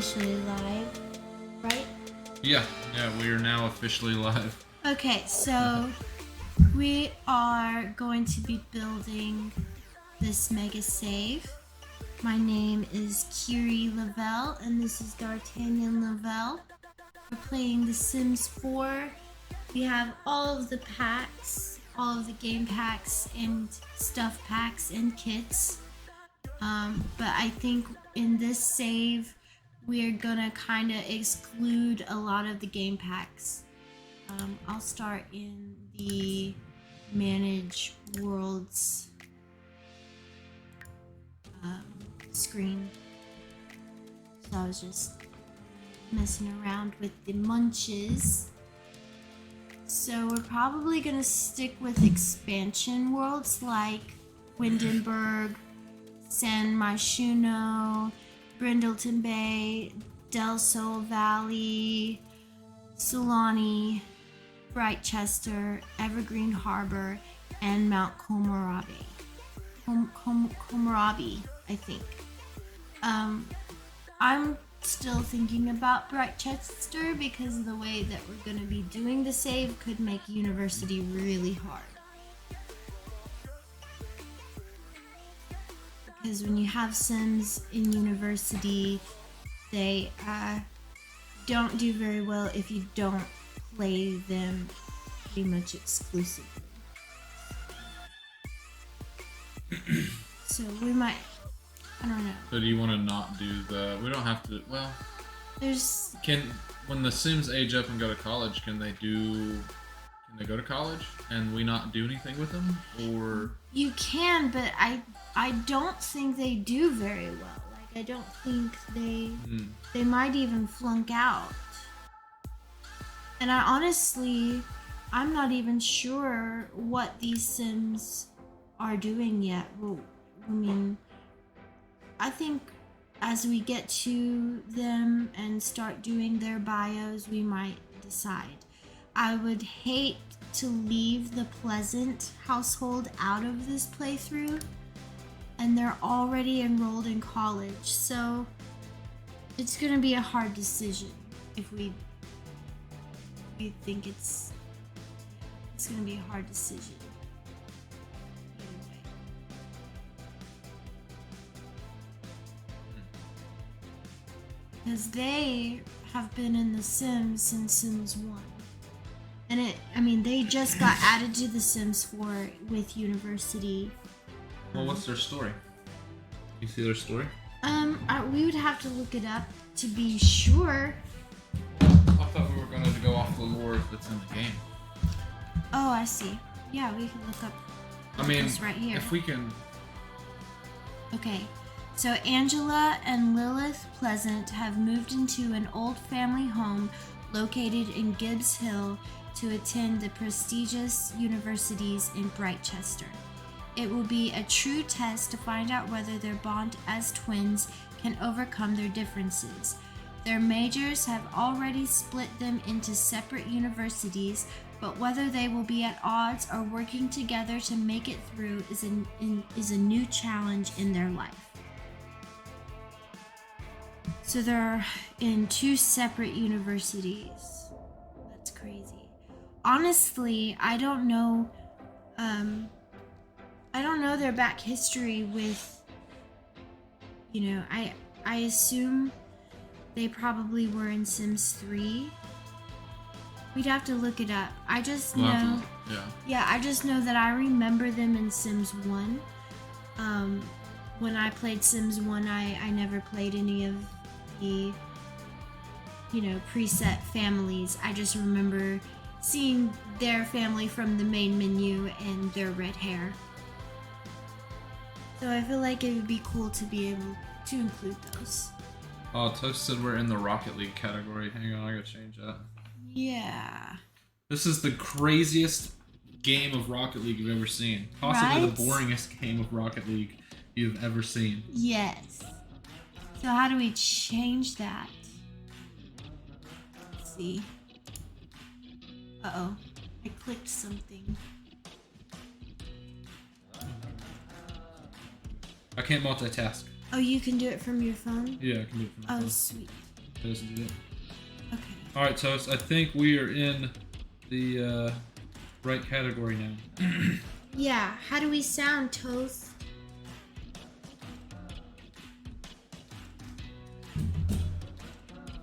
officially live, right? Yeah, we are now officially live. Okay, so we are going to be building this mega save. My name is Kiri Lavelle, and this is D'Artagnan Lavelle. We're playing The Sims 4. We have all of the packs, all of the game packs and stuff packs and kits. But I think in this save, we're gonna kind of exclude a lot of the game packs. I'll start in the Manage Worlds screen. So I was just messing around with the munches. So we're probably gonna stick with expansion worlds like Windenburg, San Myshuno, Brindleton Bay, Del Sol Valley, Sulani, Brightchester, Evergreen Harbor, and Mount Komorabi. Komorabi, I think. I'm still thinking about Brightchester because of the way that we're going to be doing the save could make university really hard. Because when you have Sims in university, they don't do very well if you don't play them pretty much exclusively. So we might, I don't know. So do you want to not do the? We don't have to. Well, There's when the Sims age up and go to college, can they go to college and we not do anything with them, or you can, but I don't think they do very well. Like I don't think they might even flunk out. And I'm not even sure what these Sims are doing yet. Well, I mean, I think as we get to them and start doing their bios, we might decide. I would hate to leave the Pleasant household out of this playthrough, and they're already enrolled in college, so it's gonna be a hard decision if we think it's gonna be a hard decision. Either way. Because they have been in The Sims since Sims 1. And they just got added to The Sims 4 with university. well, what's their story? You see their story? We would have to look it up to be sure. I thought we were going to go off the lore that's in the game. Oh, I see. Yeah, we can look up this right here. If we can. Okay, so Angela and Lilith Pleasant have moved into an old family home located in Gibbs Hill to attend the prestigious universities in Brightchester. It will be a true test to find out whether their bond as twins can overcome their differences. Their majors have already split them into separate universities, but whether they will be at odds or working together to make it through is a new challenge in their life. So they're in two separate universities. That's crazy. Honestly, I don't know their back history with, I assume they probably were in Sims 3. We'd have to look it up. I just know. Yeah, I just know that I remember them in Sims 1. When I played Sims 1, I never played any of the, preset families. I just remember seeing their family from the main menu and their red hair. So I feel like it would be cool to be able to include those. Oh, Toast said we're in the Rocket League category. Hang on, I gotta change that. Yeah. This is the craziest game of Rocket League you've ever seen. Possibly the boringest game of Rocket League you've ever seen. Yes. So how do we change that? Let's see. Uh-oh. I clicked something. I can't multitask. Oh, you can do it from your phone? Yeah, I can do it from my phone. Oh, sweet. Doesn't do it. Okay. All right, Toast. I think we are in the right category now. Yeah. How do we sound, Toast?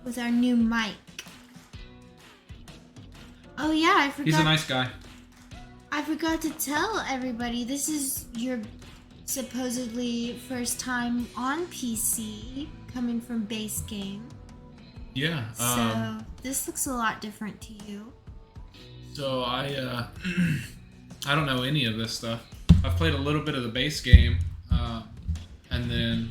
With our new mic. Oh yeah, I forgot. He's a nice guy. I forgot to tell everybody, this is your supposedly first time on PC, coming from base game. Yeah. So this looks a lot different to you. So I I don't know any of this stuff. I've played a little bit of the base game, and then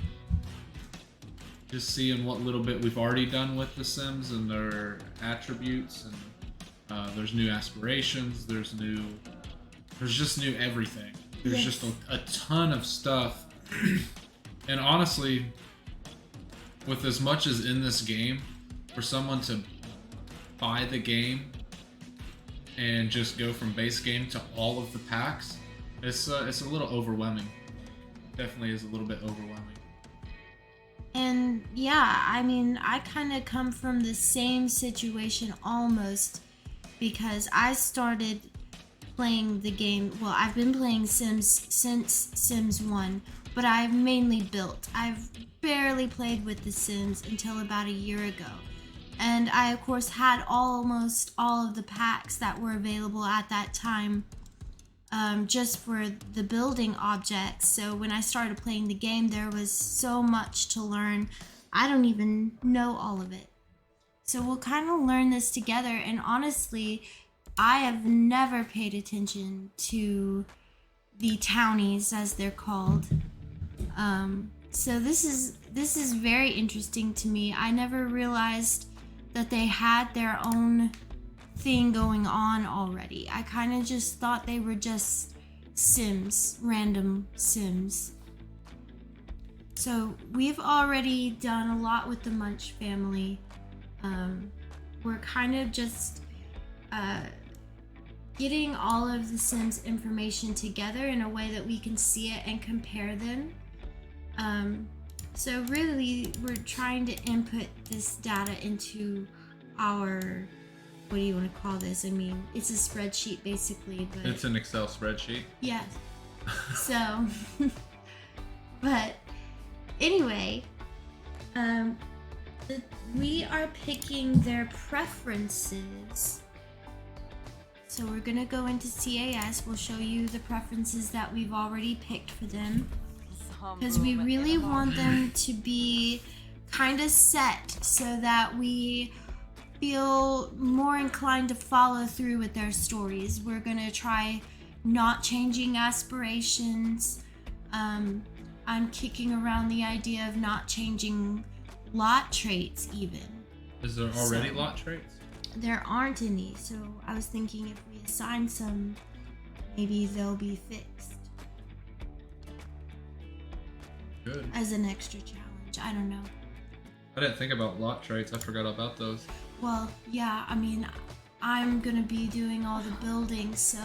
just seeing what little bit we've already done with the Sims and their attributes, and there's new aspirations, there's just new everything. There's just a ton of stuff. And honestly, with as much as in this game, for someone to buy the game and just go from base game to all of the packs, it's a little overwhelming. Definitely is a little bit overwhelming. And yeah, I mean, I kind of come from the same situation almost, because I started playing the game. Well, I've been playing Sims since Sims 1, but I've mainly built. I've barely played with the Sims until about a year ago. And I, of course, had almost all of the packs that were available at that time, just for the building objects. So when I started playing the game, there was so much to learn. I don't even know all of it. So we'll kind of learn this together. And honestly, I have never paid attention to the townies, as they're called. So this is very interesting to me. I never realized that they had their own thing going on already. I kind of just thought they were just Sims, random Sims. So we've already done a lot with the Munch family. We're kind of just getting all of the Sims information together in a way that we can see it and compare them. So really, we're trying to input this data into our, what do you want to call this? I mean, it's a spreadsheet basically, but It's an Excel spreadsheet. yes. So, but anyway, we are picking their preferences. So we're gonna go into CAS. We'll show you the preferences that we've already picked for them, because we really want them to be kind of set so that we feel more inclined to follow through with their stories. We're gonna try not changing aspirations. I'm kicking around the idea of not changing lot traits even. Is there already lot traits? There aren't any, so I was thinking if we assign some, maybe they'll be fixed. Good. As an extra challenge. I don't know. I didn't think about lot traits. I forgot about those. Well, yeah, I mean, I'm gonna be doing all the building, so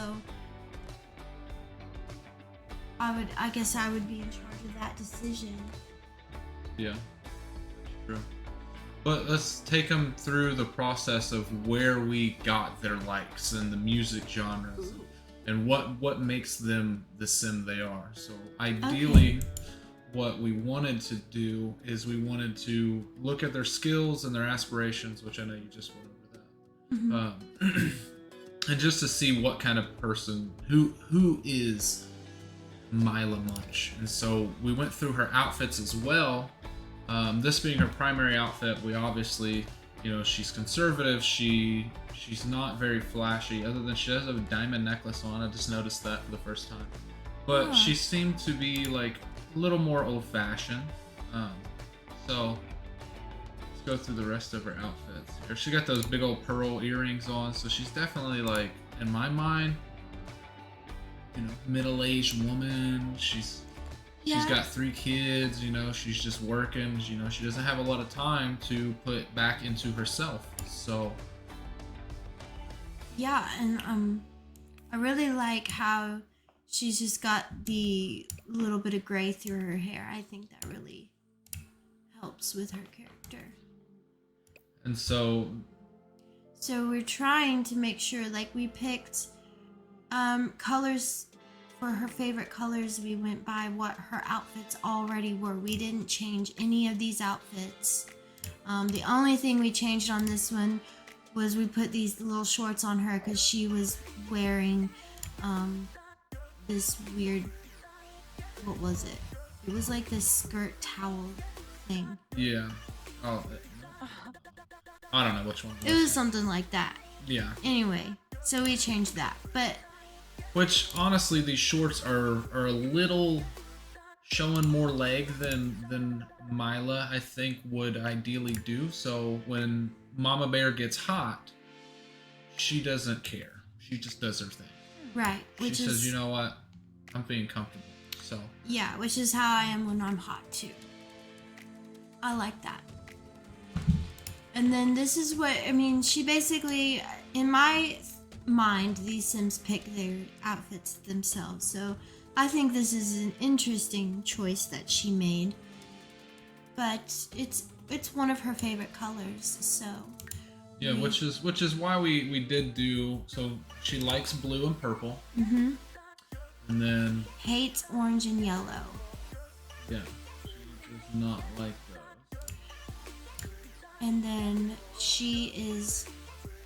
I guess I would be in charge of that decision. Yeah, true. But let's take them through the process of where we got their likes and the music genres. Ooh. And what makes them the Sim they are. So ideally, what we wanted to do is we wanted to look at their skills and their aspirations, which I know you just went over that. Mm-hmm. And just to see what kind of person, who is Mila Munch. And so we went through her outfits as well. This being her primary outfit, we obviously, she's conservative. She's not very flashy, other than she does have a diamond necklace on. I just noticed that for the first time. But she seemed to be like a little more old-fashioned. So let's go through the rest of her outfits. Here, she got those big old pearl earrings on, so she's definitely, like, in my mind, middle-aged woman. She's got 3 kids, she's just working, she doesn't have a lot of time to put back into herself. So yeah, and I really like how she's just got the little bit of gray through her hair. I think that really helps with her character. And so we're trying to make sure, like, we picked colors for her favorite colors. We went by what her outfits already were. We didn't change any of these outfits. The only thing we changed on this one was we put these little shorts on her because she was wearing this weird, what was it? It was like this skirt towel thing. Yeah. Oh, I don't know which one. It was something like that. Yeah. Anyway, so we changed that. But which, honestly, these shorts are a little showing more leg than Mila, I think, would ideally do. So when Mama Bear gets hot, she doesn't care. She just does her thing. Right. She says, you know what? I'm being comfortable. So. Yeah, which is how I am when I'm hot, too. I like that. And then this is what, I mean, she basically, in my mind, these Sims pick their outfits themselves. So I think this is an interesting choice that she made. But it's one of her favorite colors, so. Yeah, which is why we did do, so she likes blue and purple. Mm-hmm. And then. Hates orange and yellow. Yeah, she does not like those. And then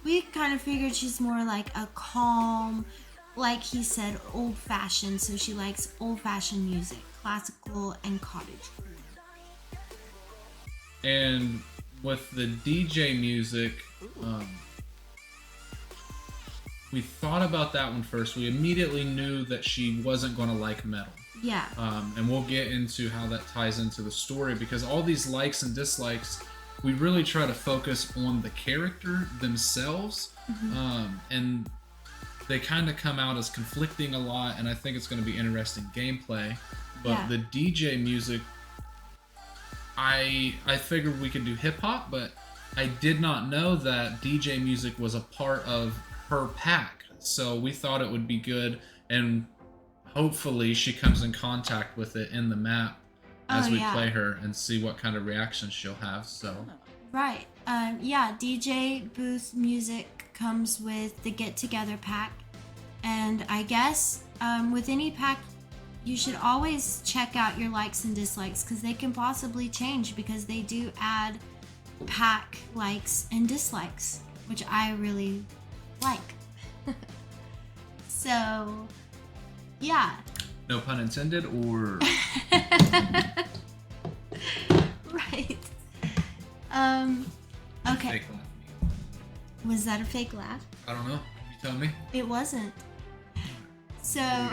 we kind of figured she's more like a calm, like he said, old-fashioned. So she likes old-fashioned music, classical and cottagecore. And with the DJ music, we thought about that one first. We immediately knew that she wasn't going to like metal. Yeah. And we'll get into how that ties into the story, because all these likes and dislikes, we really try to focus on the character themselves. Mm-hmm. And they kind of come out as conflicting a lot, and I think it's going to be interesting gameplay. But the DJ music, I figured we could do hip-hop, but I did not know that DJ music was a part of her pack. So we thought it would be good, and hopefully she comes in contact with it in the map as we play her and see what kind of reactions she'll have. So right. DJ booth music comes with the Get Together pack. And I guess with any pack, you should always check out your likes and dislikes, because they can possibly change, because they do add pack likes and dislikes, which I really like. So, yeah. No pun intended, or... Right. Okay. Fake laugh. Was that a fake laugh? I don't know. You tell me. It wasn't. So,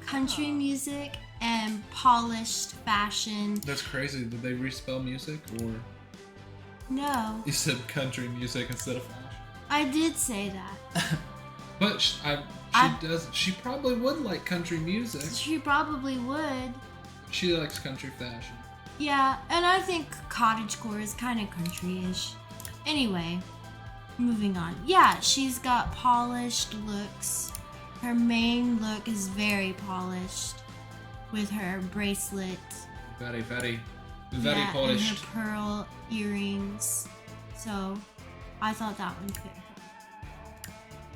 country music and polished fashion. That's crazy. Did they respell music, or? No. You said country music instead of fashion. I did say that. But she probably would like country music. She probably would. She likes country fashion. Yeah, and I think cottagecore is kind of country-ish. Anyway, moving on. Yeah, she's got polished looks. Her main look is very polished, with her bracelet. Very polished. And her pearl earrings. So, I thought that one fit her.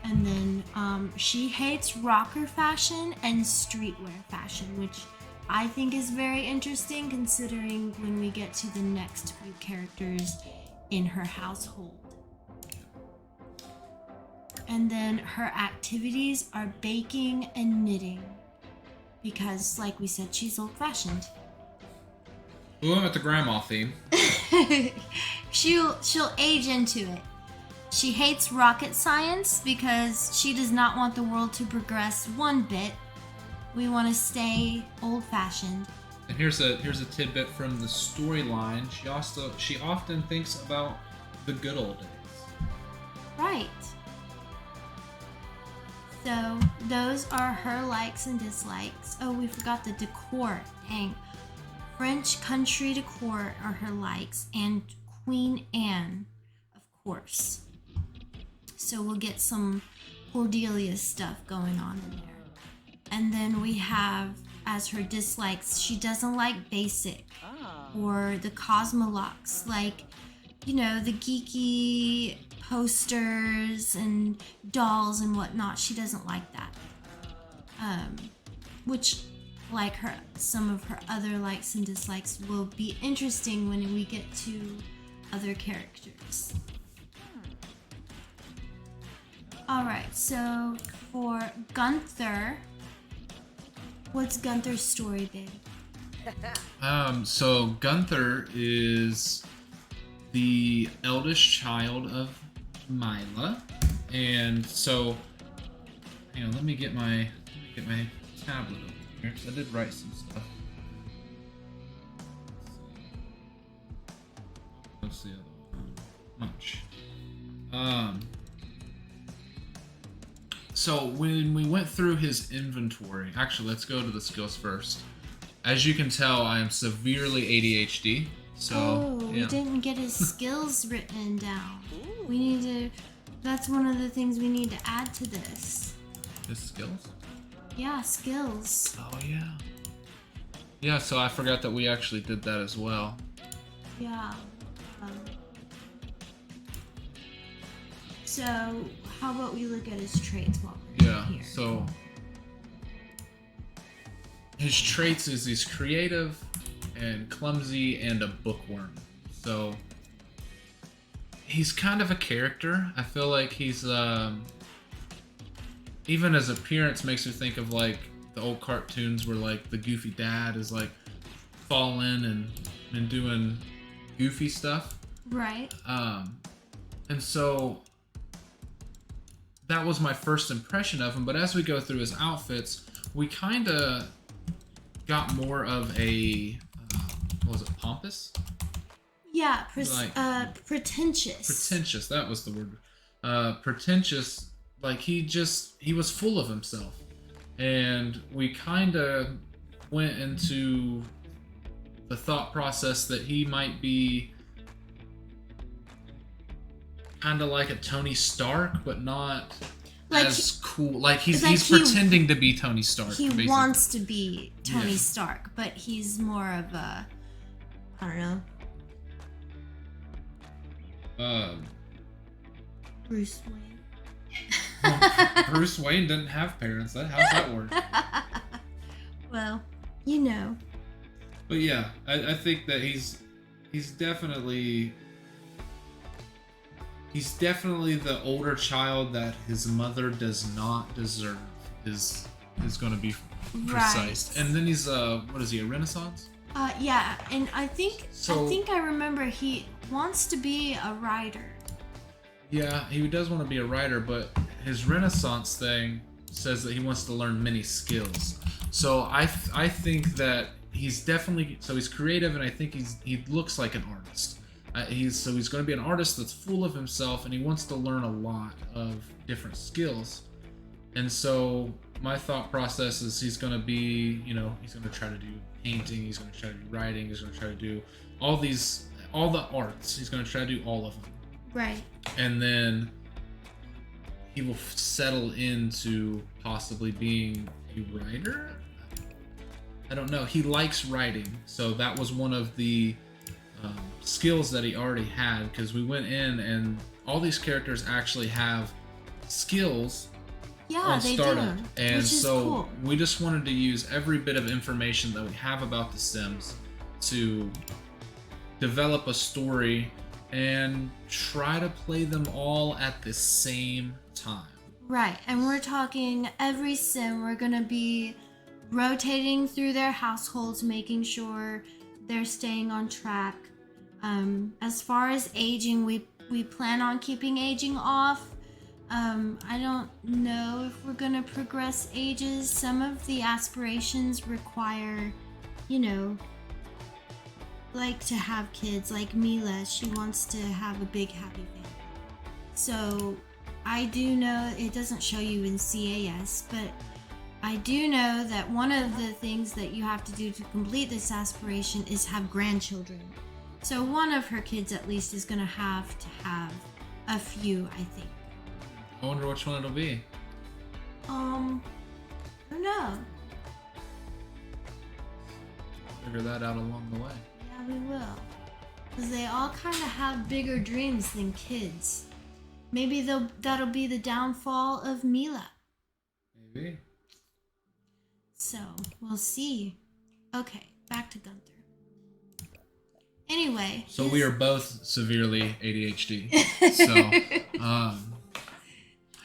And then, she hates rocker fashion and streetwear fashion, which I think is very interesting, considering when we get to the next few characters in her household. And then her activities are baking and knitting, because, like we said, she's old-fashioned. We went with the grandma theme. She'll age into it. She hates rocket science because she does not want the world to progress one bit. We want to stay old-fashioned. And here's a tidbit from the storyline. She often thinks about the good old days. Right. So those are her likes and dislikes. Oh, we forgot the decor. Dang. French country decor are her likes, and Queen Anne, of course. So we'll get some Cordelia stuff going on in there. And then we have, as her dislikes, she doesn't like basic. or the Cosmolux, like, you know, the geeky posters and dolls and whatnot. She doesn't like that. Which, like some of her other likes and dislikes will be interesting when we get to other characters. Alright, so for Gunther, what's Gunther's story, babe? So Gunther is the eldest child of Mila, and so, hang on, let me get my tablet over here, because I did write some stuff. What's the other one? Munch. So when we went through his inventory, actually, let's go to the skills first. As you can tell, I am severely ADHD. So, we didn't get his skills written down. We need to. That's one of the things we need to add to this. His skills? Yeah, skills. Oh yeah. Yeah, so I forgot that we actually did that as well. Yeah. So, how about we look at his traits while we're here? So his traits is he's creative and clumsy and a bookworm. So he's kind of a character. I feel like he's even his appearance makes me think of like the old cartoons where like the goofy dad is like falling and doing goofy stuff. Right. And so that was my first impression of him, but as we go through his outfits, we kind of got more of a what was it, pompous? Yeah, pretentious. Pretentious, that was the word. Pretentious, like he was full of himself. And we kind of went into the thought process that he might be kind of like a Tony Stark, but not like as cool. Like he's pretending to be Tony Stark. He basically wants to be Tony Stark, but he's more of a, I don't know. Bruce Wayne. Well, Bruce Wayne didn't have parents. How's that work? Well, you know. But yeah, I think that he's definitely the older child that his mother does not deserve. Is going to be precise. Right. And then he's what is he, a Renaissance? Yeah, and I think I remember he wants to be a writer. Yeah, he does want to be a writer, but his Renaissance thing says that he wants to learn many skills. So I think that he's definitely, so he's creative, and I think he looks like an artist. He's going to be an artist that's full of himself, and he wants to learn a lot of different skills. And so my thought process is he's going to be, he's going to try to do painting, he's going to try to do writing, he's going to try to do all the arts. He's going to try to do all of them. Right. And then he will settle into possibly being a writer. I don't know. He likes writing, so that was one of the skills that he already had, because we went in and all these characters actually have skills on startup. And so cool. We just wanted to use every bit of information that we have about the Sims to develop a story and try to play them all at the same time. Right, and we're talking every Sim. We're going to be rotating through their households, making sure they're staying on track. As far as aging, we plan on keeping aging off. I don't know if we're going to progress ages. Some of the aspirations require, like to have kids. Like Mila, she wants to have a big happy family. So I do know it doesn't show you in CAS, but I do know that one of the things that you have to do to complete this aspiration is have grandchildren. So one of her kids at least is going to have a few, I think. I wonder which one it'll be. I don't know. Figure that out along the way. Yeah. Probably will. Because they all kind of have bigger dreams than kids. Maybe that'll be the downfall of Mila. Maybe. So, we'll see. Okay, back to Gunther. Anyway. So we are both severely ADHD. So,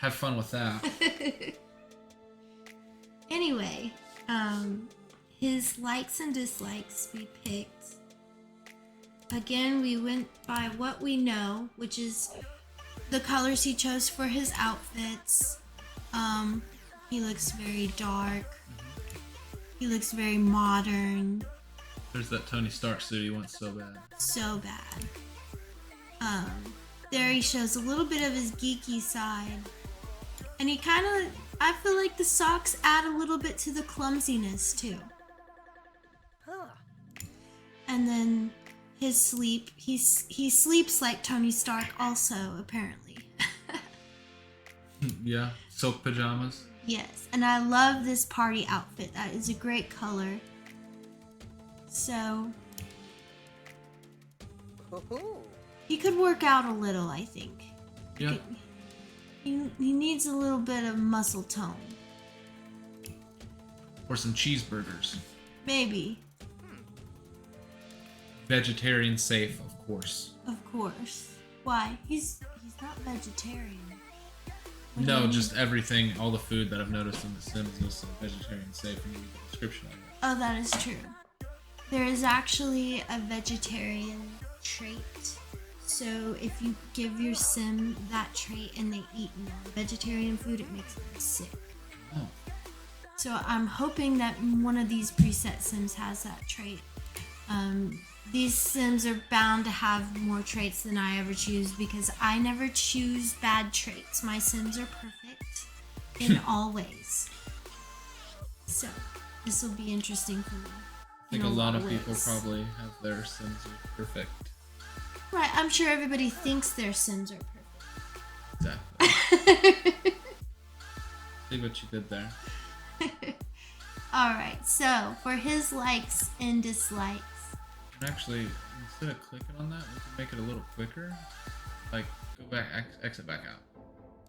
have fun with that. Anyway, his likes and dislikes we picked. Again, we went by what we know, which is the colors he chose for his outfits. He looks very dark. He looks very modern. There's that Tony Stark suit he wants so bad. So bad. There he shows a little bit of his geeky side. And he kind of, I feel like the socks add a little bit to the clumsiness too. And then his sleep, he sleeps like Tony Stark also, apparently. Yeah, silk pajamas. Yes, and I love this party outfit. That is a great color. So, he could work out a little, I think. Yeah. He needs a little bit of muscle tone. Or some cheeseburgers. Maybe. Vegetarian safe, of course. Of course. Why? He's not vegetarian. No, just everything, all the food that I've noticed in The Sims is vegetarian safe and you read the description of it. Oh, that is true. There is actually a vegetarian trait. So if you give your sim that trait and they eat non-vegetarian food, it makes them sick. Oh. So I'm hoping that one of these preset sims has that trait. These sims are bound to have more traits than I ever choose because I never choose bad traits. My sims are perfect in all ways. So this will be interesting for me. I think a lot of people probably have their sims are perfect. Right, I'm sure everybody thinks their sims are perfect. Exactly. See what you did there. Alright, so for his likes and dislikes. And actually, instead of clicking on that, we can make it a little quicker. Like, go back, exit back out.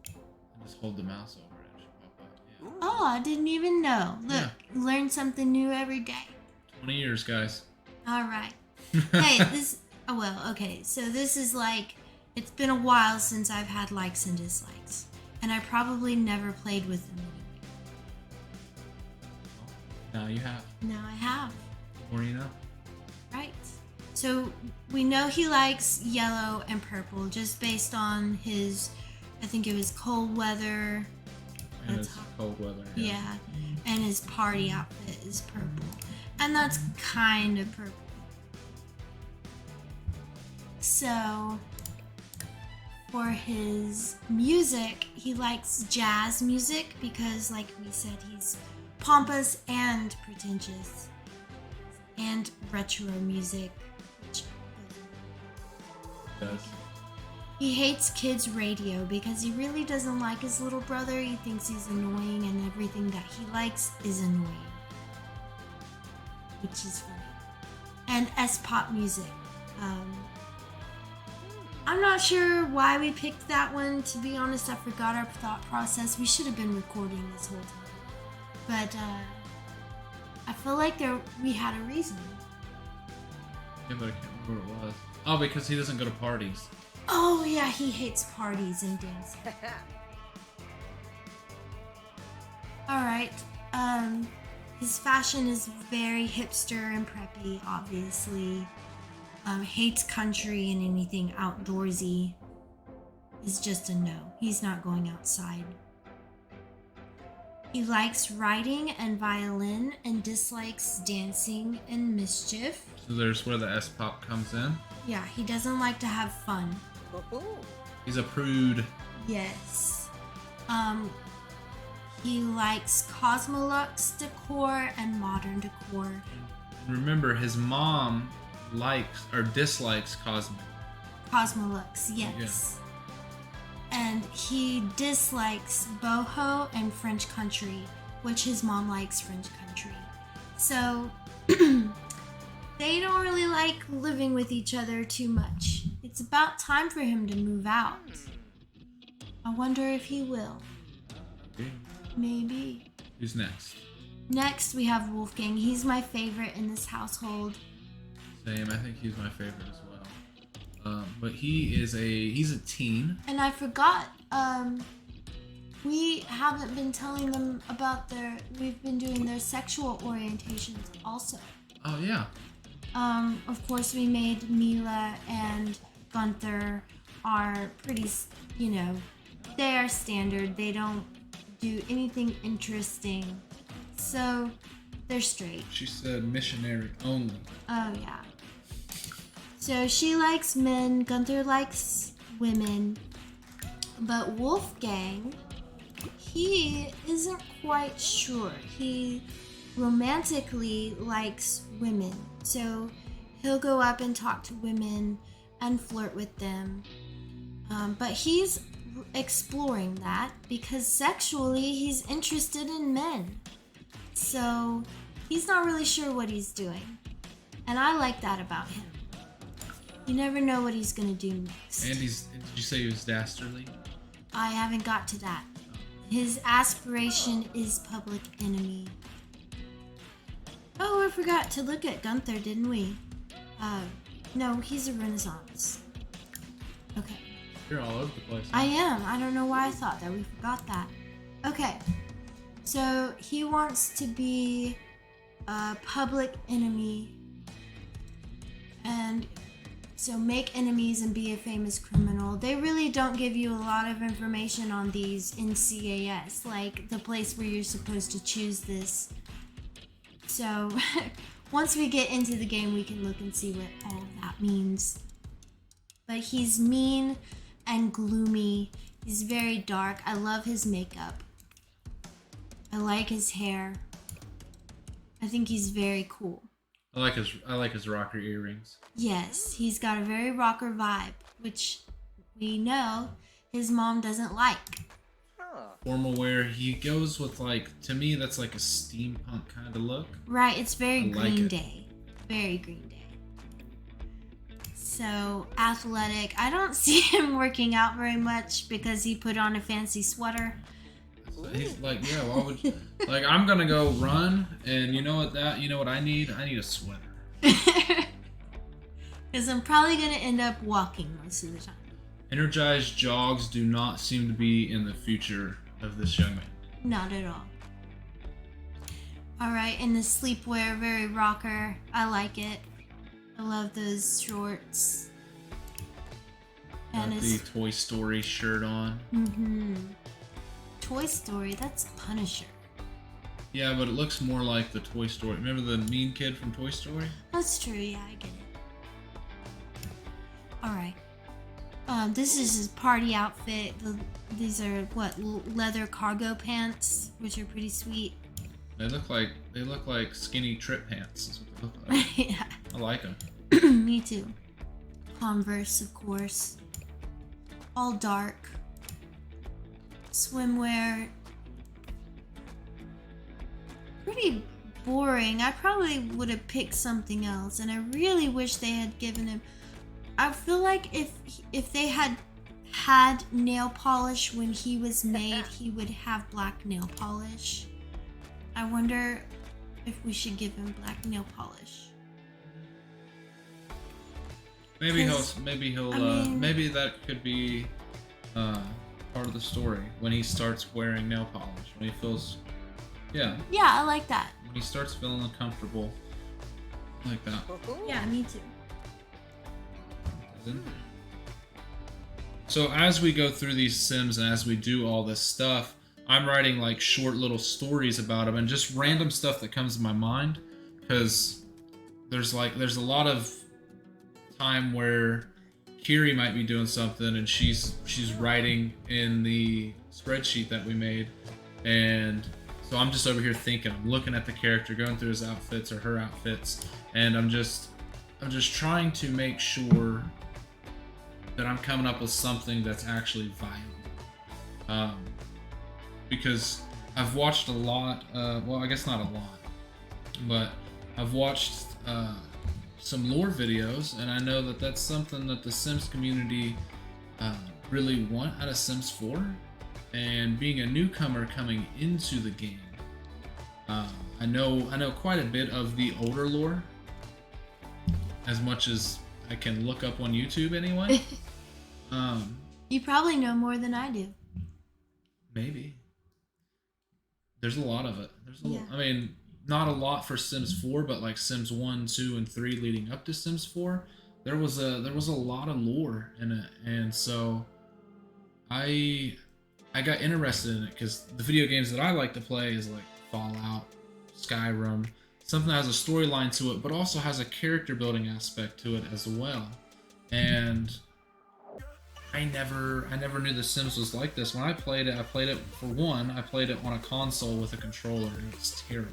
And just hold the mouse over it. It should pop up. Yeah. Oh, I didn't even know. Look, learn something new every day. 20 years, guys. Alright. Hey, okay, so this is like, it's been a while since I've had likes and dislikes. And I probably never played with them anyway. Now you have. Now I have. Or you know. Right. So we know he likes yellow and purple just based on his, I think it was cold weather. And it's cold weather. Yeah. And his party outfit is purple. And that's kind of purple. So for his music, he likes jazz music because, like we said, he's pompous and pretentious. And retro music, which Does. he hates kids' radio because he really doesn't like his little brother. He thinks he's annoying and everything that he likes is annoying. Which is funny. And S-pop music. I'm not sure why we picked that one. To be honest, I forgot our thought process. We should have been recording this whole time. But I feel like we had a reason. Yeah, but I can't remember what it was. Oh, because he doesn't go to parties. Oh yeah, he hates parties and dancing. Alright, his fashion is very hipster and preppy, obviously. Hates country and anything outdoorsy. Is just a no. He's not going outside. He likes writing and violin and dislikes dancing and mischief. So there's where the S-pop comes in. Yeah, he doesn't like to have fun. He's a prude. Yes. He likes Cosmolux decor and modern decor. And remember, his mom likes or dislikes Cosmolux, yes. Yeah. And he dislikes boho and French country, which his mom likes French country. So they don't really like living with each other too much. It's about time for him to move out. I wonder if he will. Okay. Maybe. Who's next? Next, we have Wolfgang. He's my favorite in this household. Same. I think he's my favorite as well. But he's a teen. And I forgot, we haven't been telling them about we've been doing their sexual orientations also. Oh, yeah. Of course, we made Mila and Gunther are pretty, they are standard. They don't do anything interesting. So, they're straight. She said missionary only. Oh, yeah. So, she likes men, Gunther likes women. But Wolfgang, he isn't quite sure. He romantically likes women. So he'll go up and talk to women and flirt with them. But he's exploring that because sexually he's interested in men. So he's not really sure what he's doing. And I like that about him. You never know what he's going to do next. And did you say he was dastardly? I haven't got to that. His aspiration is public enemy. Oh, we forgot to look at Gunther, didn't we? No, he's a Renaissance. Okay. You're all over the place. I am. I don't know why I thought that. We forgot that. Okay. So he wants to be a public enemy. And so make enemies and be a famous criminal. They really don't give you a lot of information on these in CAS, like the place where you're supposed to choose this. So once we get into the game, we can look and see what all of that means. But he's mean and gloomy. He's very dark. I love his makeup. I like his hair. I think he's very cool. I like his rocker earrings. Yes, he's got a very rocker vibe, which we know his mom doesn't like. Formal wear, he goes with to me that's like a steampunk kind of look. Right, it's very Green Day. Day. Very Green Day. So, athletic. I don't see him working out very much because he put on a fancy sweater. He's like, yeah, why would you? I'm gonna go run, and you know what I need? I need a sweater. Because I'm probably gonna end up walking most of the time. Energized jogs do not seem to be in the future of this young man. Not at all. Alright, and the sleepwear, very rocker. I like it. I love those shorts. And the Toy Story shirt on. Mm-hmm. Toy Story, that's Punisher. Yeah, but it looks more like the Toy Story. Remember the mean kid from Toy Story? That's true, yeah, I get it. Alright. This is his party outfit. These are, leather cargo pants, which are pretty sweet. They look like skinny trip pants is what they look like. Yeah. I like them. Me too. Converse, of course. All dark. Swimwear. Pretty boring. I probably would have picked something else, and I really wish they had given him. I feel like if they had nail polish when he was made, he would have black nail polish. I wonder if we should give him black nail polish. Maybe maybe that could be part of the story when he starts wearing nail polish, when he feels, yeah, I like that. when he starts feeling uncomfortable like that. Yeah, me too. So as we go through these sims and as we do all this stuff, I'm writing short little stories about them and just random stuff that comes to my mind, because there's a lot of time where Kiri might be doing something and she's writing in the spreadsheet that we made, and so I'm just over here thinking, I'm looking at the character, going through his outfits or her outfits, and I'm just trying to make sure that I'm coming up with something that's actually viable. Because I've watched a lot, well, I guess not a lot, but I've watched some lore videos, and I know that that's something that the Sims community really want out of Sims 4. And being a newcomer coming into the game, I know quite a bit of the older lore, as much as I can look up on YouTube anyway. You probably know more than I do. Maybe. There's a lot of it. Yeah. I mean, not a lot for Sims 4, but like Sims 1, 2, and 3 leading up to Sims 4, there was a lot of lore in it, and so I got interested in it because the video games that I like to play is like Fallout, Skyrim, something that has a storyline to it, but also has a character building aspect to it as well. And I never knew The Sims was like this. When I played it for one, I played it on a console with a controller, and it's terrible.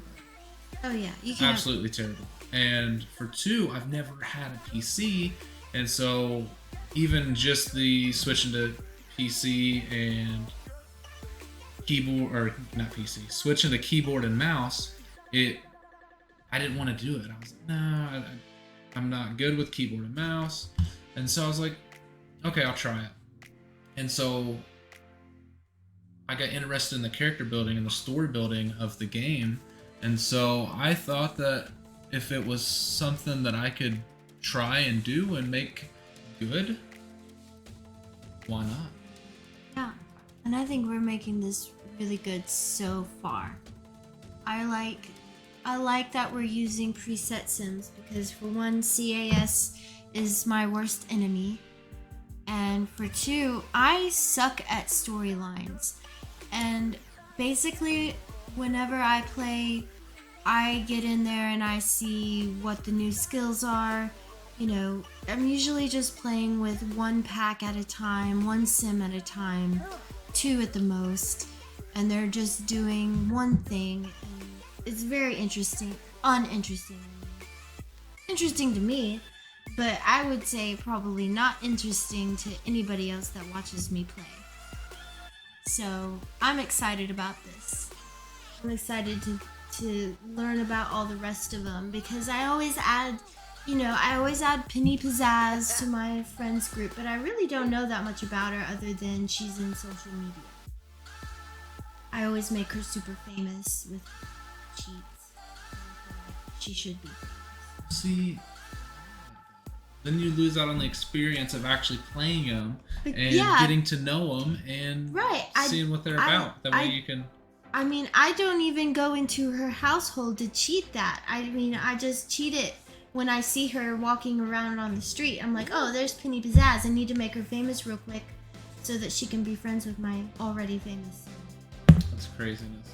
Oh yeah, you can. Absolutely terrible. And for two, I've never had a PC, and so even just the switching to PC and keyboard, or not PC, switching to keyboard and mouse, I didn't want to do it. I was like, no, I'm not good with keyboard and mouse. And so I was like, okay, I'll try it. And so I got interested in the character building and the story building of the game. And so I thought that if it was something that I could try and do and make good, why not? Yeah, and I think we're making this really good so far. I like that we're using preset Sims because for one, CAS is my worst enemy. And for two, I suck at storylines. And basically, whenever I play, I get in there and I see what the new skills are. You know, I'm usually just playing with one pack at a time, one sim at a time, two at the most. And they're just doing one thing. And it's very uninteresting. Interesting to me, but I would say probably not interesting to anybody else that watches me play. So I'm excited about this. I'm excited to learn about all the rest of them because I always add Penny Pizzazz to my friends group, but I really don't know that much about her other than she's in social media. I always make her super famous with cheats. She should be famous. See, then you lose out on the experience of actually playing them and getting to know them and seeing what they're about. That way you can... I mean, I don't even go into her household to cheat that. I mean, I just cheat it when I see her walking around on the street. I'm like, oh, there's Penny Pizzazz. I need to make her famous real quick so that she can be friends with my already famous. That's craziness.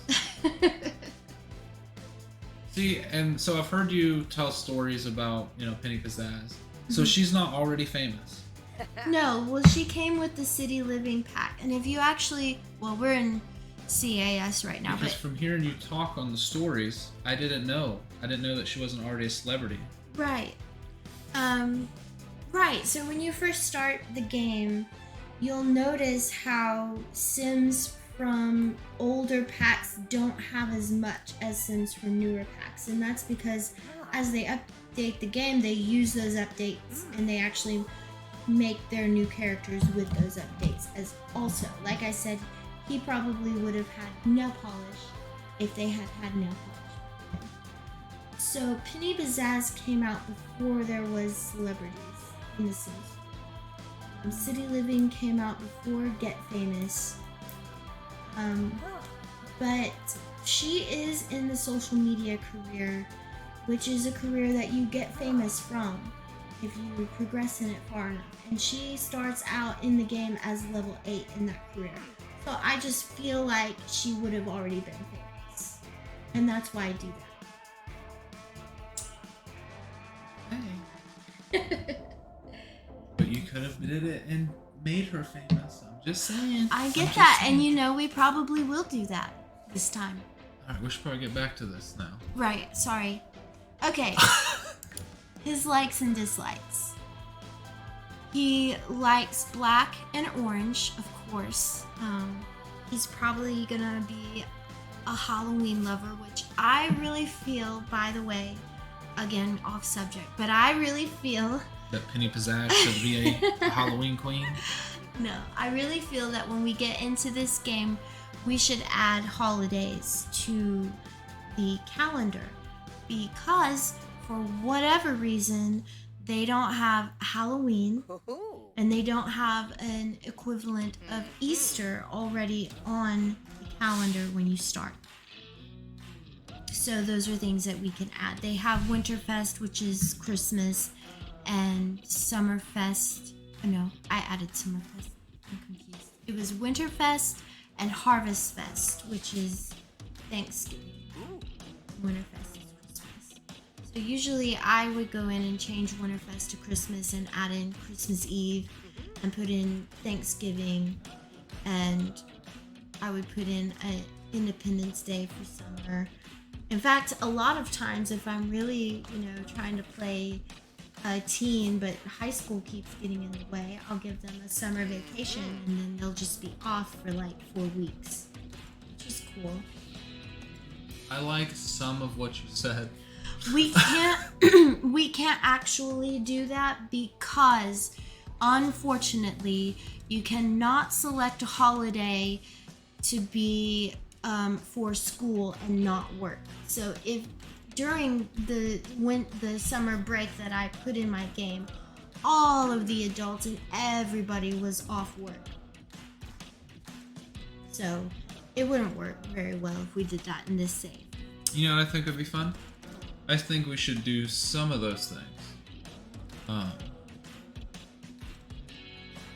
See, and so I've heard you tell stories about, Penny Pizzazz. So she's not already famous? No, well, she came with the City Living pack. And if you actually, we're in CAS right now. Because from hearing you talk on the stories, I didn't know that she wasn't already a celebrity. Right. Right. So when you first start the game, you'll notice how Sims from older packs don't have as much as Sims from newer packs. And that's because as they update the game, they use those updates and they actually make their new characters with those updates as also. Like I said, he probably would have had nail polish if they had nail polish. So Penny Pizzazz came out before there was celebrities in The Sims. City Living came out before Get Famous. But she is in the social media career, which is a career that you get famous from if you progress in it far enough. And she starts out in the game as level 8 in that career. So I just feel like she would have already been famous. And that's why I do that. Hey. But you could have did it and made her famous. I'm just saying. I get that. And we probably will do that this time. Alright, we should probably get back to this now. Right, sorry. Okay. His likes and dislikes. He likes black and orange, of course. He's probably gonna be a Halloween lover, which I really feel, by the way, again, off subject, but I really feel that Penny Pizzazz should be a Halloween queen. No, I really feel that when we get into this game, we should add holidays to the calendar, because for whatever reason they don't have Halloween and they don't have an equivalent of Easter already on the calendar when you start. So those are things that we can add. They have Winterfest, which is Christmas, and Summerfest. Oh, no, I added Summerfest. I'm confused. It was Winterfest and Harvest Fest, which is Thanksgiving. Winterfest is Christmas. So usually I would go in and change Winterfest to Christmas and add in Christmas Eve and put in Thanksgiving, and I would put in an Independence Day for summer. In fact, a lot of times if I'm really, trying to play a teen, but high school keeps getting in the way, I'll give them a summer vacation and then they'll just be off for like 4 weeks, which is cool. I like some of what you said. We can't actually do that because unfortunately you cannot select a holiday to be for school and not work. So if during the summer break that I put in my game, all of the adults and everybody was off work. So it wouldn't work very well if we did that in this save. You know what I think would be fun? I think we should do some of those things.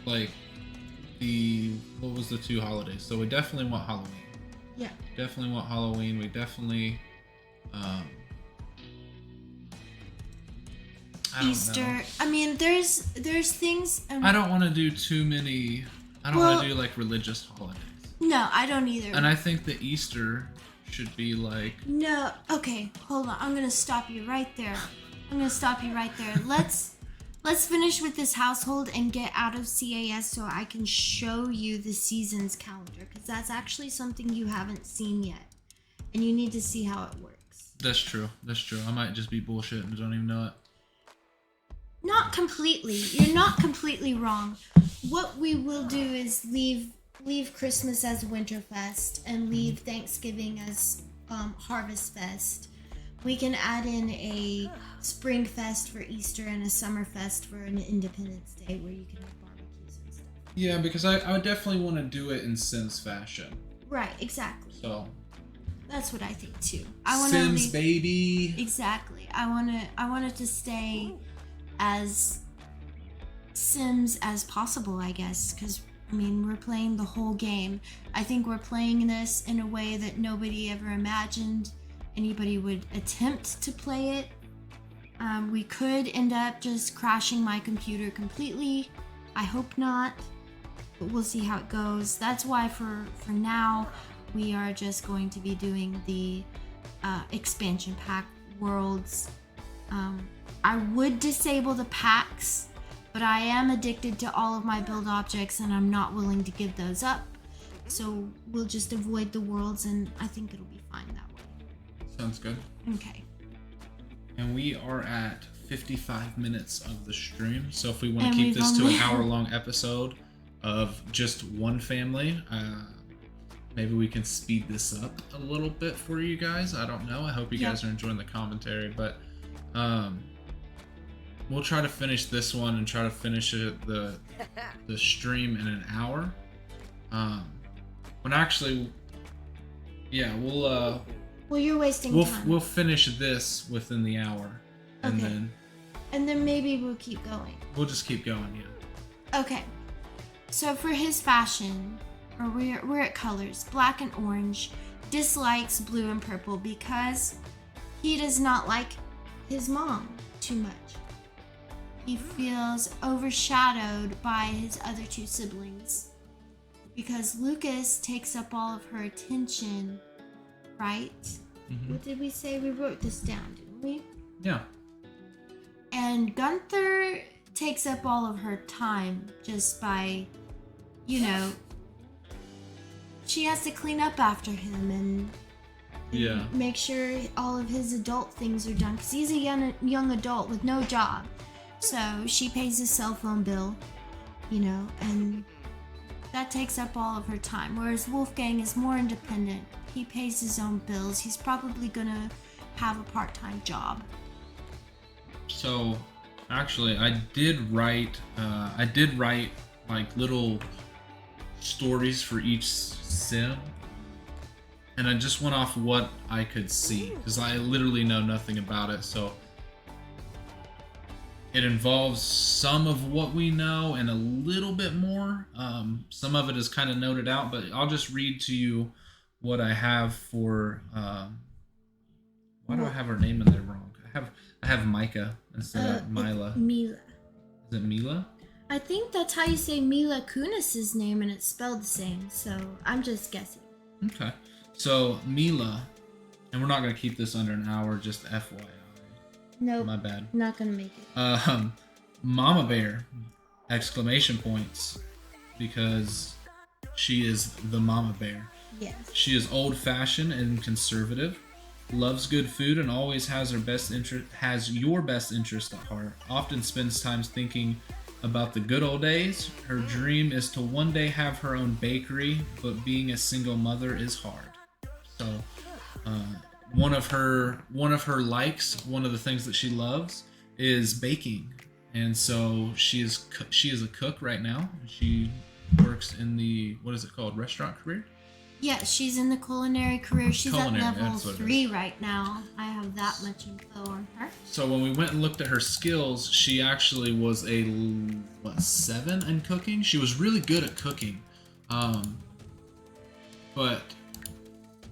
Like what was the 2 holidays? So we definitely want Halloween. Yeah. Definitely want Halloween. We definitely Easter. I mean, there's things. I don't want to do too many. I don't want to do like religious holidays. No, I don't either. And I think the Easter should be like. No. Okay, hold on. I'm gonna stop you right there. Let's finish with this household and get out of CAS so I can show you the seasons calendar, because that's actually something you haven't seen yet, and you need to see how it works. That's true. I might just be bullshit and don't even know it. Not completely. You're not completely wrong. What we will do is leave Christmas as Winterfest and leave Thanksgiving as Harvest Fest. We can add in a Spring Fest for Easter and a Summer Fest for an Independence Day where you can have barbecues and stuff. Yeah, because I would definitely want to do it in Sims fashion. Right, exactly. So that's what I think too. Sims, baby. Exactly. I want it to stay as Sims as possible, I guess, because I mean, we're playing the whole game. I think we're playing this in a way that nobody ever imagined anybody would attempt to play it. We could end up just crashing my computer completely. I hope not, but we'll see how it goes. That's why for now, we are just going to be doing the expansion pack worlds. I would disable the packs, but I am addicted to all of my build objects and I'm not willing to give those up. So we'll just avoid the worlds and I think it'll be fine that way. Sounds good. Okay. And we are at 55 minutes of the stream. So if we want to keep this to an hour-long episode of just one family, maybe we can speed this up a little bit for you guys. I don't know. I hope you guys are enjoying the commentary, but we'll try to finish this one and try to finish the stream in an hour. But actually, yeah, we'll you're wasting time. We'll finish this within the hour, and then maybe we'll keep going. We'll just keep going, yeah. Okay. So for his fashion, or we're at colors, black and orange, dislikes blue and purple because he does not like his mom too much. He feels overshadowed by his other 2 siblings because Lucas takes up all of her attention, right? Mm-hmm. What did we say? We wrote this down, didn't we? Yeah. And Gunther takes up all of her time just by, she has to clean up after him and Yeah. Make sure all of his adult things are done, because he's a young adult with no job. So she pays his cell phone bill, and that takes up all of her time. Whereas Wolfgang is more independent. He pays his own bills. He's probably gonna have a part-time job. So, actually, I did write like little stories for each sim, and I just went off what I could see, because I literally know nothing about it. So it involves some of what we know and a little bit more. Some of it is kind of noted out, but I'll just read to you what I have for. Why do I have her name in there wrong? I have Micah instead of Mila. Mila. Is it Mila? I think that's how you say Mila Kunis's name, and it's spelled the same. So I'm just guessing. Okay. So Mila, and we're not gonna keep this under an hour. Just FYI. Nope. My bad. Not gonna make it. Mama Bear! Exclamation points, because she is the Mama Bear. Yes. She is old-fashioned and conservative, loves good food, and always has your best interest at heart. Often spends time thinking about the good old days. Her dream is to one day have her own bakery, but being a single mother is hard. So, one of her likes, one of the things that she loves, is baking, and so she is a cook right now. She works in the, what is it called, restaurant career? Yeah, she's in the culinary career. She's Culinary, at level that's what it 3 right now. I have that much info on her. So when we went and looked at her skills, she actually was a 7 in cooking. She was really good at cooking, but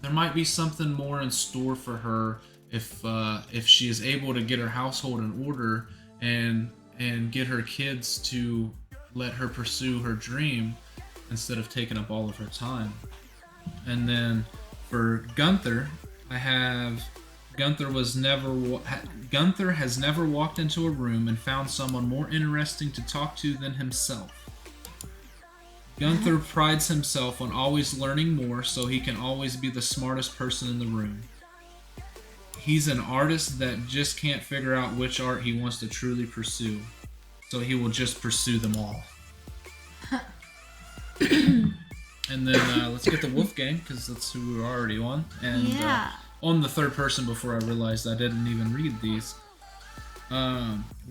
there might be something more in store for her if she is able to get her household in order and get her kids to let her pursue her dream instead of taking up all of her time. And then for Gunther, I have Gunther has never walked into a room and found someone more interesting to talk to than himself. Gunther prides himself on always learning more, so he can always be the smartest person in the room. He's an artist that just can't figure out which art he wants to truly pursue, so he will just pursue them all. And then let's get the Wolfgang, because that's who we're already on. And on the third person before I realized I didn't even read these.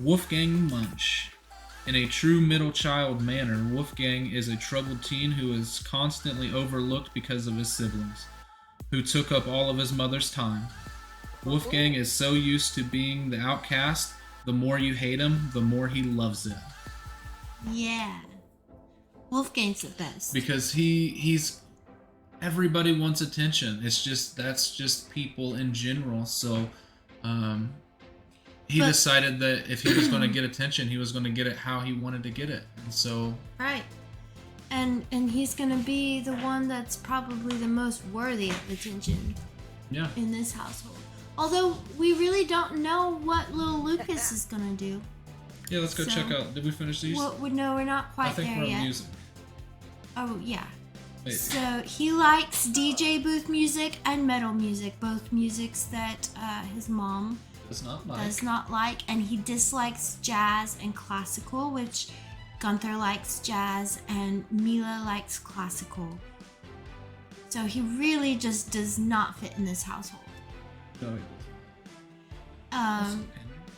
Wolfgang Munch. In a true middle child manner, Wolfgang is a troubled teen who is constantly overlooked because of his siblings, who took up all of his mother's time. Wolfgang is so used to being the outcast, the more you hate him, the more he loves it. Yeah. Wolfgang's the best. Because he's everybody wants attention. That's just people in general. So he decided that if he was going to get attention, he was going to get it how he wanted to get it. And so right. And he's going to be the one that's probably the most worthy of attention. Yeah. In this household. Although we really don't know what little Lucas is going to do. Yeah, let's go check out. Did we finish these? No, we're not quite there yet. I think we're on music. Oh, yeah. Wait. So he likes DJ booth music and metal music, both musics that his mom does not like. And he dislikes jazz and classical, which Gunther likes jazz and Mila likes classical. So he really just does not fit in this household. No, he doesn't.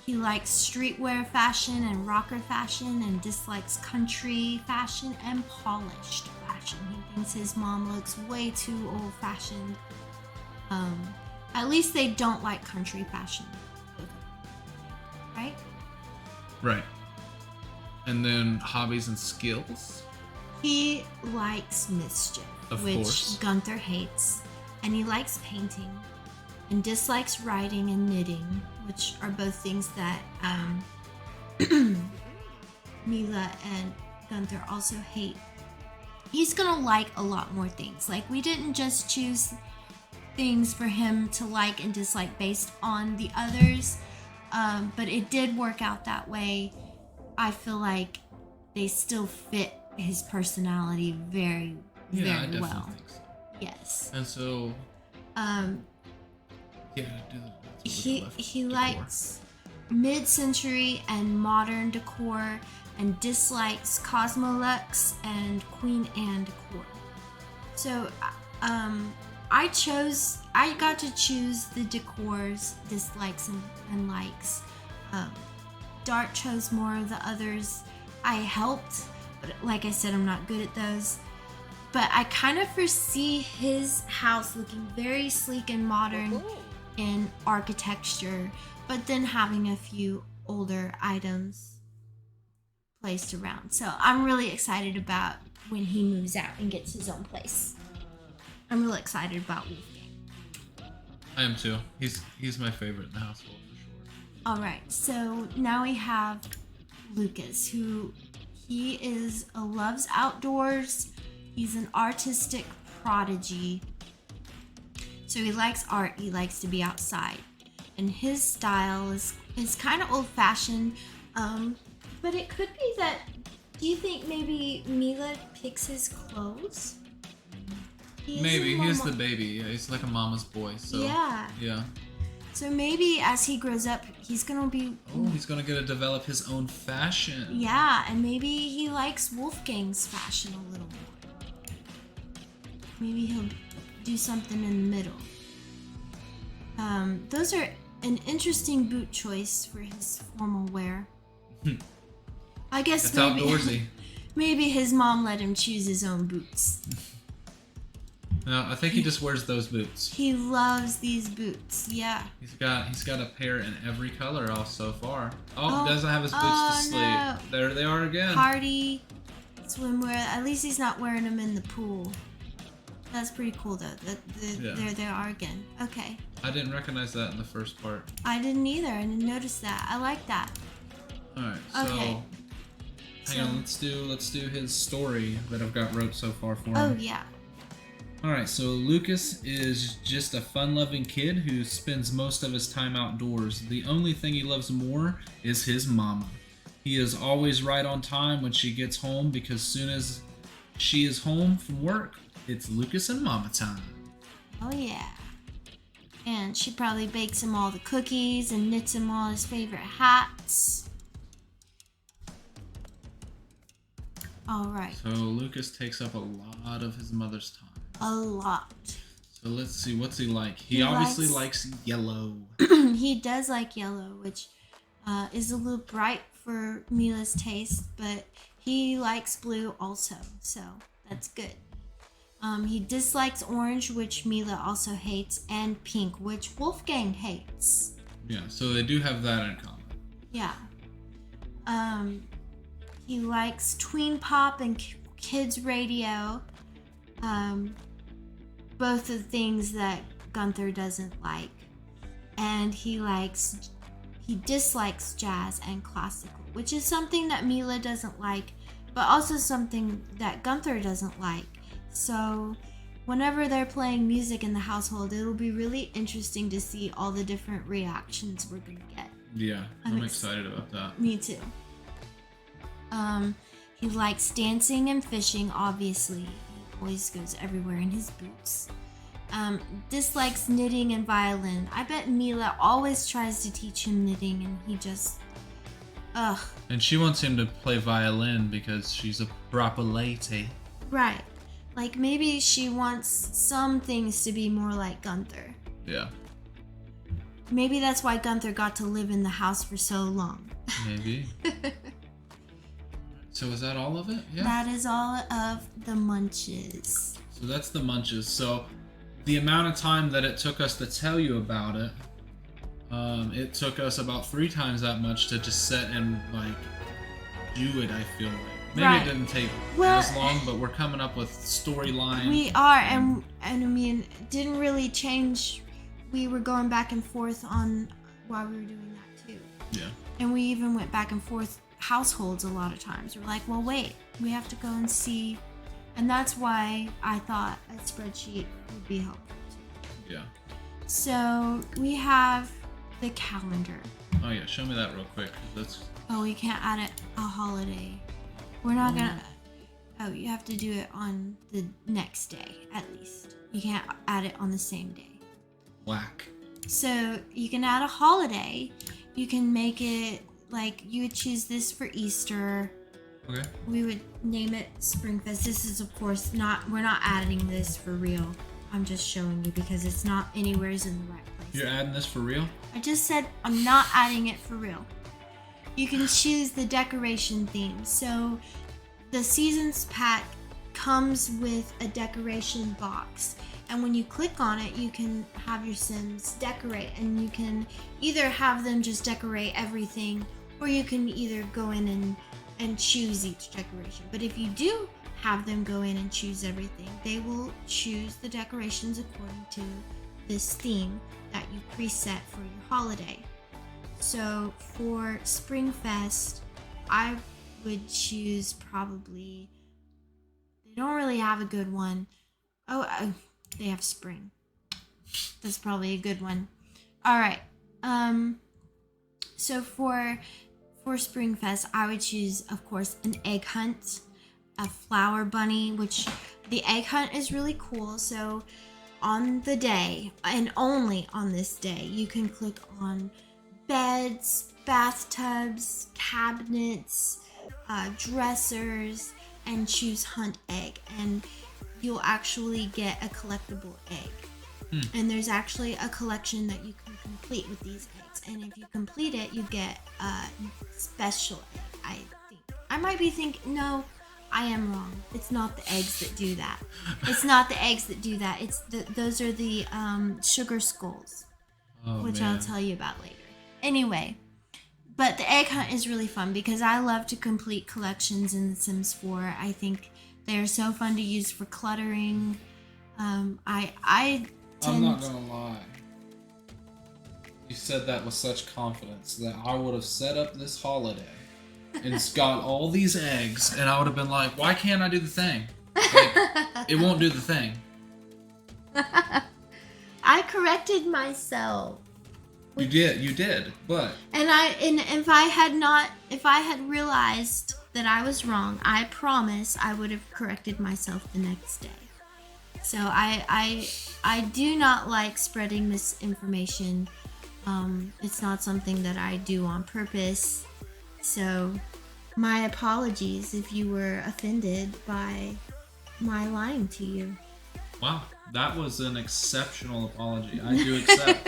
He likes streetwear fashion and rocker fashion, and dislikes country fashion and polished fashion. He thinks his mom looks way too old-fashioned. At least they don't like country fashion. Right? Right. And then hobbies and skills. He likes mischief, which Gunther hates. And he likes painting. And dislikes writing and knitting, which are both things that Mila and Gunther also hate. He's gonna like a lot more things. Like, we didn't just choose things for him to like and dislike based on the others, but it did work out that way. I feel like they still fit his personality very, very well. Think so. Yes. And so Yeah, he likes mid-century and modern decor, and dislikes Cosmolux and Queen Anne decor. So, I got to choose the decors, dislikes and likes. Dart chose more of the others. I helped, but like I said, I'm not good at those. But I kind of foresee his house looking very sleek and modern in architecture, but then having a few older items placed around. So I'm really excited about when he moves out and gets his own place. I'm really excited about Wolfgang. I am too. He's my favorite in the household for sure. All right, so now we have Lucas, who loves outdoors. He's an artistic prodigy. So he likes art. He likes to be outside, and his style is kind of old-fashioned. But it could be that. Do you think maybe Mila picks his clothes? Maybe he is the baby. Yeah, he's like a mama's boy. So yeah. So maybe as he grows up, he's gonna be. Oh, he's gonna get to develop his own fashion. Yeah, and maybe he likes Wolfgang's fashion a little more. Maybe he'll do something in the middle. Those are an interesting boot choice for his formal wear. I guess it's outdoorsy. Maybe his mom let him choose his own boots. No, I think he just wears those boots. He loves these boots. Yeah. He's got a pair in every color all so far. Oh, doesn't have his boots to sleep. No. There they are again. Party swimwear. At least he's not wearing them in the pool. That's pretty cool though. There they are again. Okay. I didn't recognize that in the first part. I didn't either. I didn't notice that. I like that. All right. So hang on. Let's do his story that I've got wrote so far for him. Oh yeah. Alright, so Lucas is just a fun-loving kid who spends most of his time outdoors. The only thing he loves more is his mama. He is always right on time when she gets home because soon as she is home from work, it's Lucas and mama time. Oh yeah. And she probably bakes him all the cookies and knits him all his favorite hats. Alright. So Lucas takes up a lot of his mother's time. A lot. So let's see, what's he like? He obviously likes yellow. He does like yellow, which is a little bright for Mila's taste, but he likes blue also, so that's good. He dislikes orange, which Mila also hates, and pink, which Wolfgang hates. Yeah, so they do have that in common. Yeah. He likes tween pop and kids radio. Both of the things that Gunther doesn't like. And he dislikes jazz and classical, which is something that Mila doesn't like, but also something that Gunther doesn't like. So whenever they're playing music in the household, it'll be really interesting to see all the different reactions we're gonna get. Yeah, I'm excited about that. Me too. He likes dancing and fishing, obviously. Always goes everywhere in his boots. Dislikes knitting and violin. I bet Mila always tries to teach him knitting and he just And she wants him to play violin because she's a proper lady. Right. Like maybe she wants some things to be more like Gunther. Yeah. Maybe that's why Gunther got to live in the house for so long. Maybe. So is that all of it? Yeah. That is all of the Munches. So that's the Munches. So the amount of time that it took us to tell you about it, it took us about 3 times that much to just sit and like do it, I feel like. Maybe it didn't take as long, but we're coming up with storyline. We are, and I mean, it didn't really change. We were going back and forth on why we were doing that too. Yeah. And we even went back and forth households a lot of times. We're like, well, wait, we have to go and see. And that's why I thought a spreadsheet would be helpful too. Yeah. So we have the calendar. Oh yeah, show me that real quick. Oh, we can't add it a holiday. We're not gonna. Oh, you have to do it on the next day at least. You can't add it on the same day. Whack. So you can add a holiday. You can make it like you would choose this for Easter. Okay. We would name it Springfest. This is, of course, we're not adding this for real. I'm just showing you because it's not anywhere in the right place. You're adding this for real? I just said I'm not adding it for real. You can choose the decoration theme. So the Seasons pack comes with a decoration box. And when you click on it, you can have your Sims decorate. And you can either have them just decorate everything, or you can either go in and choose each decoration. But if you do have them go in and choose everything, they will choose the decorations according to this theme that you preset for your holiday. So for Springfest, I would choose probably, they don't really have a good one. They have spring. That's probably a good one. All right. So for Springfest, I would choose, of course, an egg hunt, a flower bunny, which the egg hunt is really cool. So on the day, and only on this day, you can click on beds, bathtubs, cabinets, dressers, and choose hunt egg. And you'll actually get a collectible egg. And there's actually a collection that you can complete with these eggs. And if you complete it, you get a special egg, I think. I might be thinking, no, I am wrong. It's not the eggs that do that. It's not the eggs that do that. Those are the sugar skulls, which I'll tell you about later. Anyway, but the egg hunt is really fun because I love to complete collections in The Sims 4. I think they are so fun to use for cluttering. I'm not gonna lie. You said that with such confidence that I would have set up this holiday and it's got all these eggs, and I would have been like, why can't I do the thing? Like, it won't do the thing. I corrected myself. You did, but and if I had realized that I was wrong, I promise I would have corrected myself the next day. So I do not like spreading misinformation. It's not something that I do on purpose. So my apologies if you were offended by my lying to you. Wow, that was an exceptional apology. I do accept.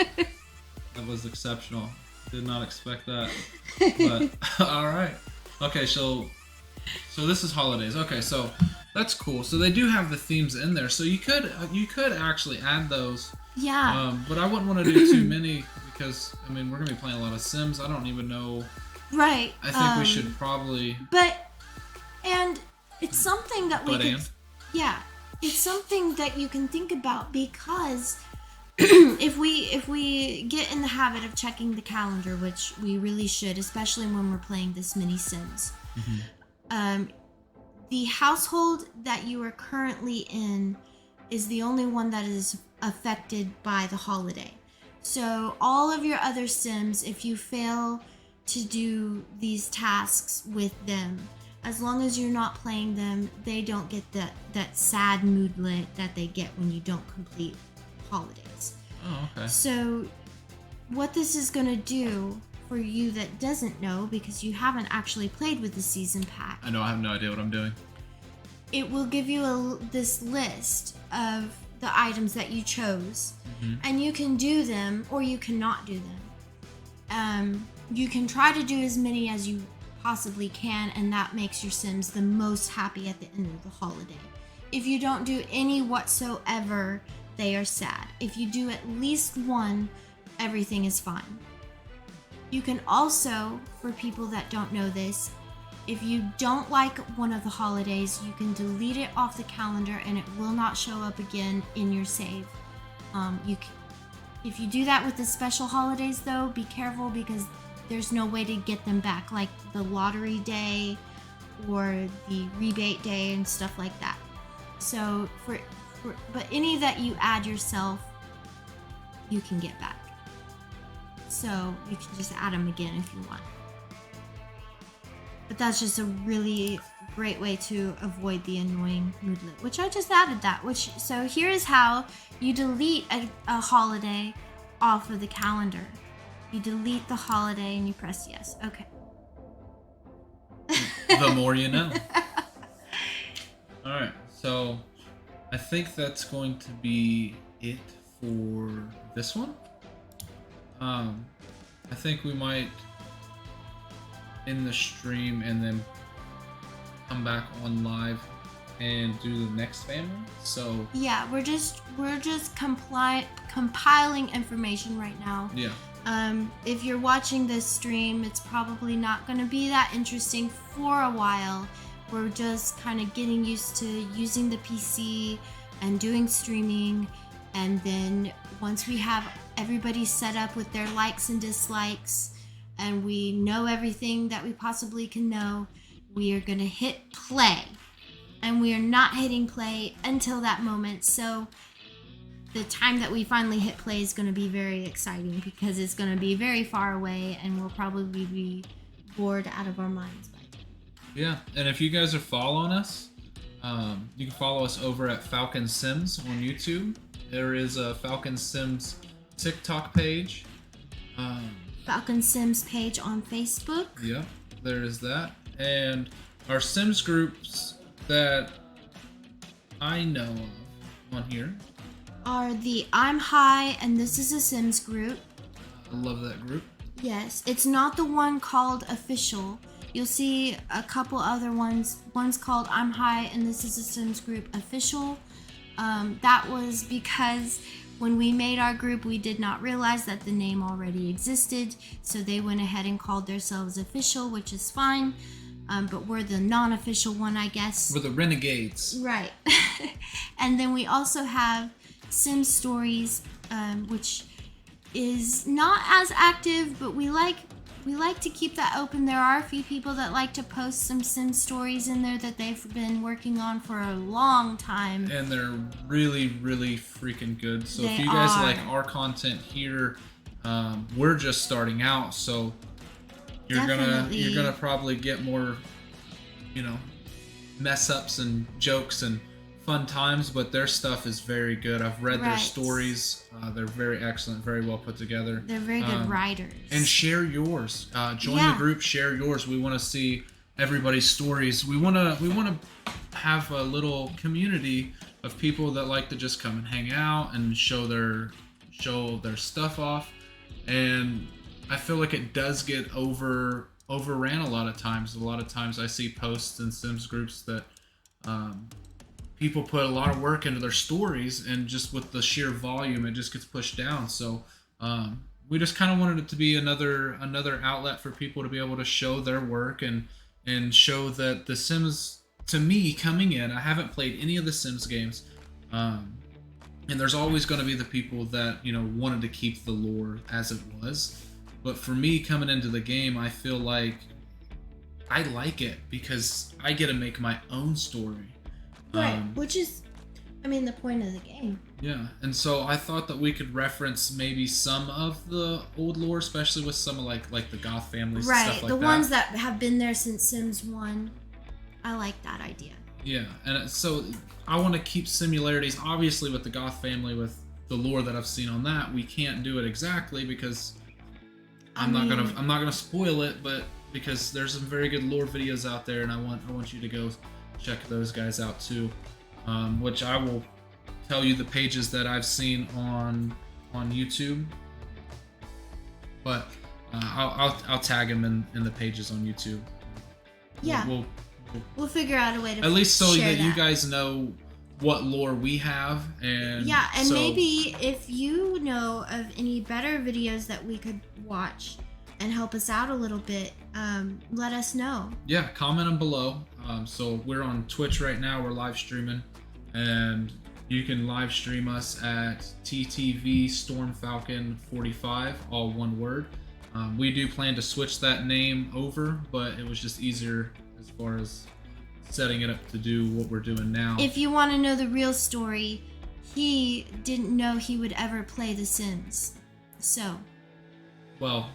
That was exceptional. Did not expect that. But all right. Okay, so this is holidays. Okay, so that's cool. So they do have the themes in there. So you could actually add those. Yeah. But I wouldn't want to do too many because I mean we're gonna be playing a lot of Sims. I don't even know. Right. I think we should probably. And it's something that we could. Yeah, it's something that you can think about because if we get in the habit of checking the calendar, which we really should, especially when we're playing this mini Sims. The household that you are currently in is the only one that is affected by the holiday. So all of your other Sims, if you fail to do these tasks with them, as long as you're not playing them, they don't get that sad moodlet that they get when you don't complete holidays. Oh, okay. So what this is going to do for you that doesn't know, because you haven't actually played with the season pack. I know, I have no idea what I'm doing. It will give you this list of the items that you chose, and you can do them or you cannot do them. You can try to do as many as you possibly can, and that makes your Sims the most happy at the end of the holiday. If you don't do any whatsoever, they are sad. If you do at least one, everything is fine. You can also, for people that don't know this, if you don't like one of the holidays, you can delete it off the calendar and it will not show up again in your save. If you do that with the special holidays though, be careful because there's no way to get them back, like the lottery day or the rebate day and stuff like that. So but any that you add yourself, you can get back. So you can just add them again if you want. But that's just a really great way to avoid the annoying moodlet, which I just added that. So here's how you delete a holiday off of the calendar. You delete the holiday and you press yes. Okay. The more you know. All right, so I think that's going to be it for this one. I think we might end the stream and then come back on live and do the next family. So yeah, we're just compiling information right now. Yeah. If you're watching this stream, it's probably not going to be that interesting for a while. We're just kind of getting used to using the PC and doing streaming, and then once we have everybody set up with their likes and dislikes and we know everything that we possibly can know, we are going to hit play. And we are not hitting play until that moment. So the time that we finally hit play is going to be very exciting because it's going to be very far away and we'll probably be bored out of our minds by then. Yeah, and if you guys are following us, you can follow us over at Falcon Sims on YouTube. There is a Falcon Sims TikTok page. Falcon Sims page on Facebook. Yeah, there is that. And our Sims groups that I know of on here are the I'm High and This Is a Sims group. I love that group. Yes, it's not the one called Official. You'll see a couple other ones. One's called I'm High and This Is a Sims group Official. That was because when we made our group, we did not realize that the name already existed. So they went ahead and called themselves Official, which is fine. But we're the non-official one, I guess. We're the renegades. Right. And then we also have Sim Stories, which is not as active, but we like to keep that open. There are a few people that like to post some Sim Stories in there that they've been working on for a long time. And they're really, really freaking good. So if you guys like our content here, we're just starting out, so you're gonna probably get more, mess ups and jokes and fun times, but their stuff is very good. I've read their stories. They're very excellent, very well put together. They're very good writers. And share yours. Join the group, share yours. We want to see everybody's stories. We want to have a little community of people that like to just come and hang out and show their stuff off. And I feel like it does get overran a lot of times. A lot of times I see posts in Sims groups that people put a lot of work into their stories, and just with the sheer volume, it just gets pushed down. So we just kind of wanted it to be another outlet for people to be able to show their work and show that the Sims, to me, coming in, I haven't played any of the Sims games. And there's always going to be the people that, wanted to keep the lore as it was. But for me, coming into the game, I feel like I like it because I get to make my own story. Right, which is, the point of the game. Yeah, and so I thought that we could reference maybe some of the old lore, especially with some of like the Goth families and stuff like that. Right, the ones that have been there since Sims 1. I like that idea. Yeah, and so I want to keep similarities. Obviously, with the Goth family, with the lore that I've seen on that, we can't do it exactly because I'm not gonna spoil it, but because there's some very good lore videos out there, and I want you to go check those guys out too. Which I will tell you the pages that I've seen on YouTube, but I'll tag them in the pages on YouTube. Yeah, we'll figure out a way to at least so share that you guys know what lore we have, and maybe if you know of any better videos that we could watch and help us out a little bit, let us know. Yeah, comment them below. So we're on Twitch right now. We're live streaming, and you can live stream us at TTV Stormfalcon 45, all one word. We do plan to switch that name over, but it was just easier as far as setting it up to do what we're doing now. If you want to know the real story, he didn't know he would ever play The Sims. So. Well,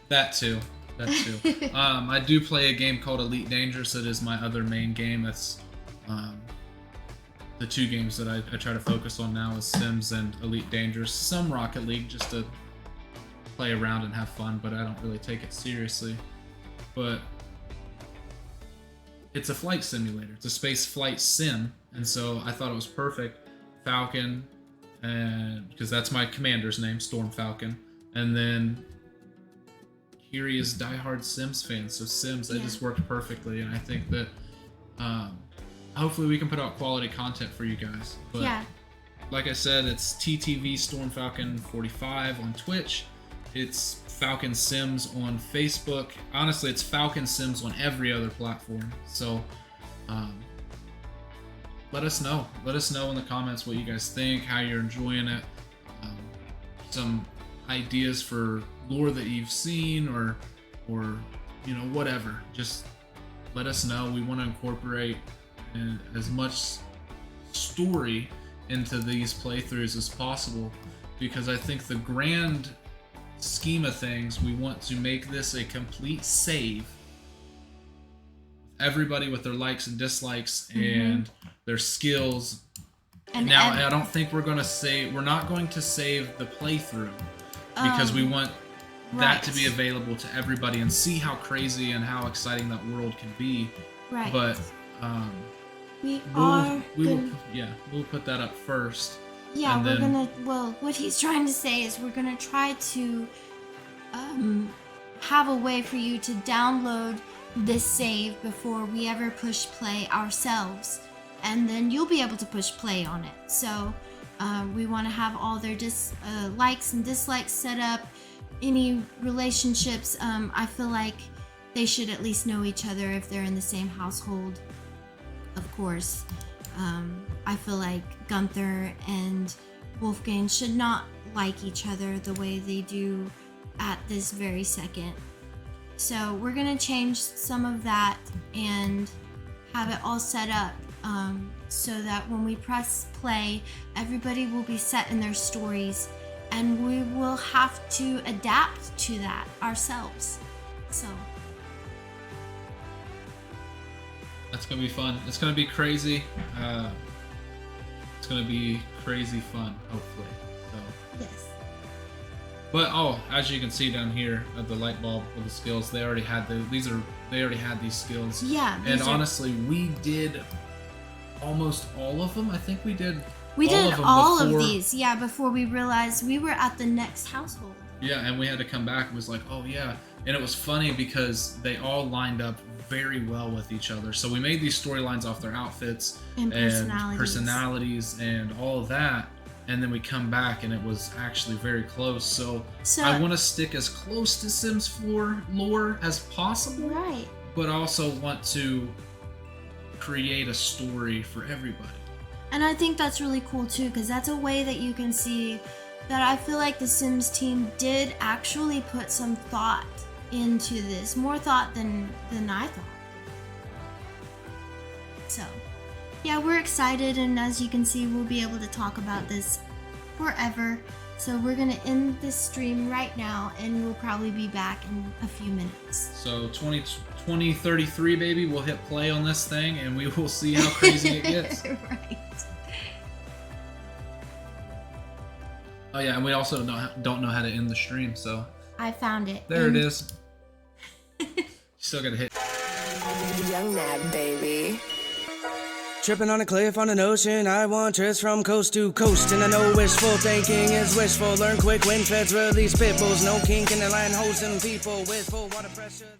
that too. I do play a game called Elite Dangerous. It is my other main game. That's the two games that I try to focus on now is Sims and Elite Dangerous. Some Rocket League just to play around and have fun, but I don't really take it seriously. But it's a flight simulator. It's a space flight sim, and so I thought it was perfect. Falcon, and because that's my commander's name, Storm Falcon, and then Kiri is diehard Sims fan, so Sims, it just worked perfectly, and I think that hopefully we can put out quality content for you guys. But like I said, it's TTV Storm Falcon 45 on Twitch. It's Falcon Sims on Facebook. Honestly, it's Falcon Sims on every other platform. So let us know. Let us know in the comments what you guys think, how you're enjoying it. Some ideas for lore that you've seen, or you know, whatever. Just let us know. We want to incorporate as much story into these playthroughs as possible, because I think the grand scheme of things, we want to make this a complete save. Everybody with their likes and dislikes and their skills. And now I don't think we're not going to save the playthrough, because we want that to be available to everybody and see how crazy and how exciting that world can be. Right. But we'll put that up first. Yeah, what he's trying to say is we're gonna try to have a way for you to download this save before we ever push play ourselves, and then you'll be able to push play on it. So we want to have all their likes and dislikes set up. Any relationships, I feel like they should at least know each other if they're in the same household, of course. I feel like Gunther and Wolfgang should not like each other the way they do at this very second. So we're gonna change some of that and have it all set up so that when we press play, everybody will be set in their stories, and we will have to adapt to that ourselves. So that's gonna be fun. It's gonna be crazy. It's gonna be crazy fun, hopefully. So. Yes. But as you can see down here at the light bulb with the skills, they already had they already had these skills. Yeah. And honestly, we did almost all of them. I think we did. We did all of these, before we realized we were at the next household. Yeah, and we had to come back and was like, oh yeah. And it was funny because they all lined up very well with each other. So we made these storylines off their outfits and personalities and all of that. And then we come back and it was actually very close. So I want to stick as close to Sims 4 lore as possible. Right. But also want to create a story for everybody. And I think that's really cool too, because that's a way that you can see that I feel like the Sims team did actually put some thought into this. More thought than I thought. So, yeah, we're excited, and as you can see, we'll be able to talk about this forever. So we're going to end this stream right now, and we'll probably be back in a few minutes. So 2033, baby, we'll hit play on this thing, and we will see how crazy it gets. Right. Oh yeah, and we also don't know how to end the stream, so... I found it. There it is. Still gotta hit... Young Nab, baby. Tripping on a cliff on an ocean, I want trips from coast to coast. And I know wishful thinking is wishful. Learn quick when feds release pitbulls. No kink in the line, hosting people with full water pressure.